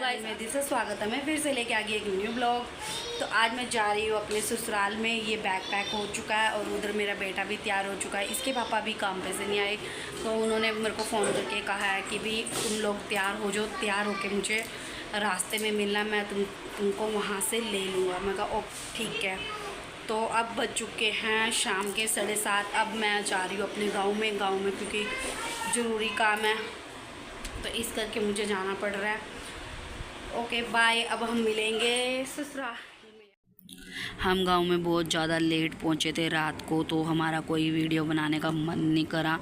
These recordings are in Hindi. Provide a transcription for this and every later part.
गाइस, मेरी से स्वागत है। मैं फिर से लेके आ गई एक न्यू ब्लॉग। तो आज मैं जा रही हूँ अपने ससुराल में। ये बैग पैक हो चुका है और उधर मेरा बेटा भी तैयार हो चुका है। इसके पापा भी काम पे से नहीं आए, तो उन्होंने मेरे को फ़ोन करके कहा है कि भी तुम लोग तैयार हो जाओ, तैयार होके मुझे रास्ते में मिलना, मैं तुमको वहाँ से ले लूँगा। मैं कहा ओ ठीक है। तो अब बज चुके हैं शाम के 7:30। अब मैं जा रही हूँ अपने गाँव में क्योंकि ज़रूरी काम है, तो इस करके मुझे जाना पड़ रहा है। ओके बाय, अब हम मिलेंगे ससुराल। हम गांव में बहुत ज़्यादा लेट पहुंचे थे रात को, तो हमारा कोई वीडियो बनाने का मन नहीं करा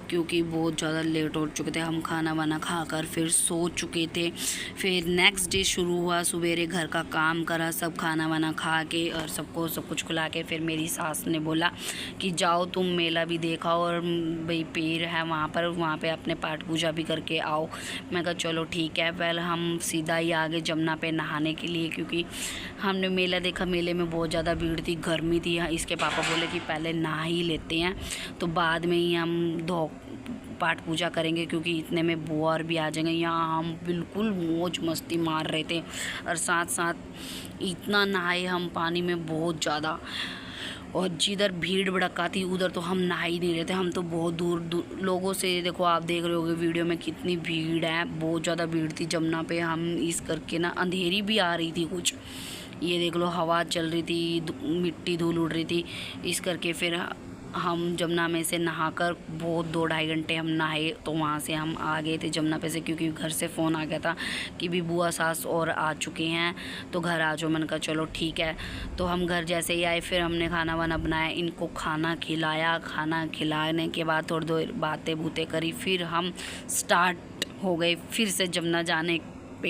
क्योंकि बहुत ज़्यादा लेट हो चुके थे। हम खाना वाना खाकर फिर सो चुके थे। फिर नेक्स्ट डे शुरू हुआ, सवेरे घर का काम करा, सब खाना वाना खा के और सबको सब कुछ खिला के फिर मेरी सास ने बोला कि जाओ तुम मेला भी देखा और भाई पीर है वहाँ पे अपने पाठ पूजा भी करके आओ। मैं कहा चलो ठीक है। पहले हम सीधा ही आगे जमुना पे नहाने के लिए, क्योंकि हमने मेला देखा, मेले में बहुत ज़्यादा भीड़ थी, गर्मी थी। इसके पापा बोले कि पहले नहा ही लेते हैं, तो बाद में ही हम पाठ पूजा करेंगे, क्योंकि इतने में बुआ और भी आ जाएंगे। यहाँ हम बिल्कुल मौज मस्ती मार रहे थे और साथ साथ इतना नहाए हम पानी में बहुत ज़्यादा। और जिधर भीड़ भड़का थी उधर तो हम नहा ही नहीं रहे थे, हम तो बहुत दूर लोगों से, देखो आप देख रहे होगे वीडियो में कितनी भीड़ है, बहुत ज़्यादा भीड़ थी जमुना पे। हम इस करके ना अंधेरी भी आ रही थी कुछ, ये देख लो हवा चल रही थी, मिट्टी धूल उड़ रही थी। इस करके फिर हम जमुना में से नहाकर बहुत 2-2.5 घंटे हम नहाए, तो वहाँ से हम आ गए थे जमुना पे से, क्योंकि घर से फ़ोन आ गया था कि भी बुआ सास और आ चुके हैं तो घर आ जाओ। मैंने कहा चलो ठीक है। तो हम घर जैसे ही आए फिर हमने खाना वाना बनाया, इनको खाना खिलाया। खाना खिलाने के बाद थोड़ी देर बातें बूतें करी, फिर हम स्टार्ट हो गए फिर से जमुना जाने पे।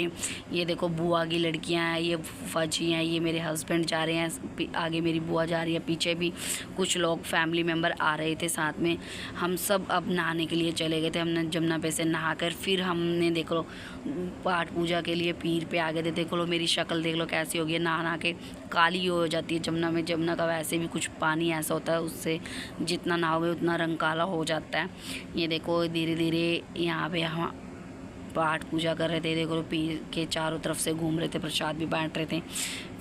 ये देखो बुआ की लड़कियां हैं, ये फूफा जी हैं, ये मेरे हस्बैंड जा रहे हैं, आगे मेरी बुआ जा रही है, पीछे भी कुछ लोग फैमिली मेम्बर आ रहे थे साथ में। हम सब अब नहाने के लिए चले गए थे। हमने जमुना पे से नहाकर फिर हमने देख लो पाठ पूजा के लिए पीर पे आ गए थे। देख लो मेरी शक्ल देख लो कैसी होगी, नहा के काली हो जाती है जमुना में। जमुना का वैसे भी कुछ पानी ऐसा होता है, उससे जितना नहाओगे उतना रंग काला हो जाता है। ये देखो धीरे धीरे यहाँ पे हम पाठ पूजा कर रहे थे। देखो पीर के चारों तरफ से घूम रहे थे, प्रसाद भी बांट रहे थे।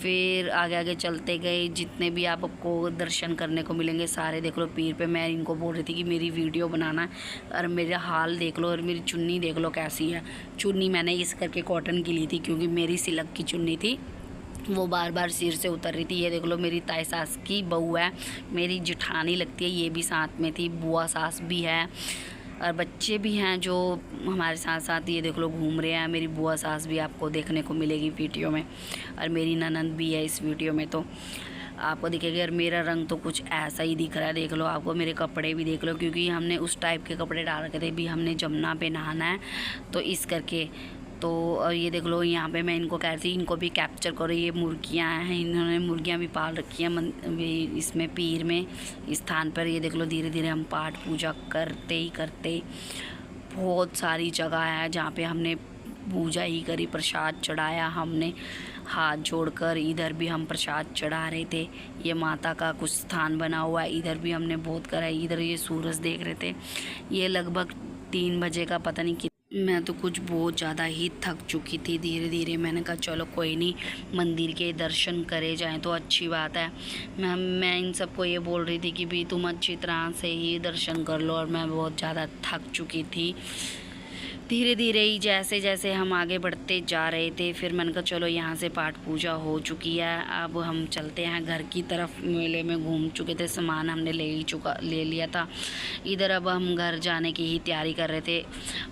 फिर आगे आगे चलते गए, जितने भी आपको दर्शन करने को मिलेंगे सारे देख लो पीर पे। मैं इनको बोल रही थी कि मेरी वीडियो बनाना है, और मेरा हाल देख लो और मेरी चुन्नी देख लो कैसी है। चुन्नी मैंने इस करके कॉटन की ली थी, क्योंकि मेरी सिल्क की चुन्नी थी, वो बार बार सिर से उतर रही थी। ये देख लो मेरी ताई सास की बहू है, मेरी जेठानी लगती है, ये भी साथ में थी, बुआ सास भी है और बच्चे भी हैं जो हमारे साथ साथ ये देख लो घूम रहे हैं। मेरी बुआ सास भी आपको देखने को मिलेगी वीडियो में, और मेरी ननंद भी है इस वीडियो में, तो आपको दिखेगा। और मेरा रंग तो कुछ ऐसा ही दिख रहा है, देख लो। आपको मेरे कपड़े भी देख लो, क्योंकि हमने उस टाइप के कपड़े डाल रखे थे, भी हमने जमुना पे नहाना है, तो इस करके। तो और ये देख लो यहाँ पे मैं इनको कह रही थी इनको भी कैप्चर करो। ये मुर्गियाँ हैं, इन्होंने मुर्गियाँ भी पाल रखी हैं इसमें पीर में स्थान पर। ये देख लो धीरे धीरे हम पाठ पूजा करते ही करते, बहुत सारी जगह है जहाँ पे हमने पूजा ही करी, प्रसाद चढ़ाया हमने हाथ जोड़कर। इधर भी हम प्रसाद चढ़ा रहे थे, ये माता का कुछ स्थान बना हुआ है, इधर भी हमने बहुत करा। इधर ये सूरज देख रहे थे, ये लगभग 3 बजे का, पता नहीं कि मैं तो कुछ बहुत ज़्यादा ही थक चुकी थी। धीरे धीरे मैंने कहा चलो कोई नहीं, मंदिर के दर्शन करे जाएं तो अच्छी बात है। मैं इन सबको ये बोल रही थी कि भी तुम अच्छी तरह से ही दर्शन कर लो, और मैं बहुत ज़्यादा थक चुकी थी। धीरे धीरे ही जैसे जैसे हम आगे बढ़ते जा रहे थे, फिर मैंने कहा चलो यहाँ से पाठ पूजा हो चुकी है, अब हम चलते हैं घर की तरफ। मेले में घूम चुके थे, सामान हमने ले लिया था इधर। अब हम घर जाने की ही तैयारी कर रहे थे।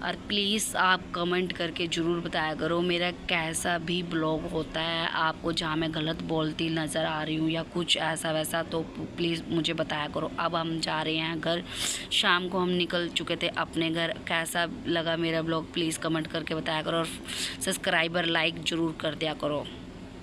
और प्लीज़ आप कमेंट करके ज़रूर बताया करो मेरा कैसा भी ब्लॉग होता है, आपको जहाँ मैं गलत बोलती नज़र आ रही हूँ या कुछ ऐसा वैसा, तो प्लीज़ मुझे बताया करो। अब हम जा रहे हैं घर, शाम को हम निकल चुके थे अपने घर। कैसा लगा मेरा ब्लॉग प्लीज़ कमेंट करके बताया करो, और सब्सक्राइबर लाइक ज़रूर कर दिया करो।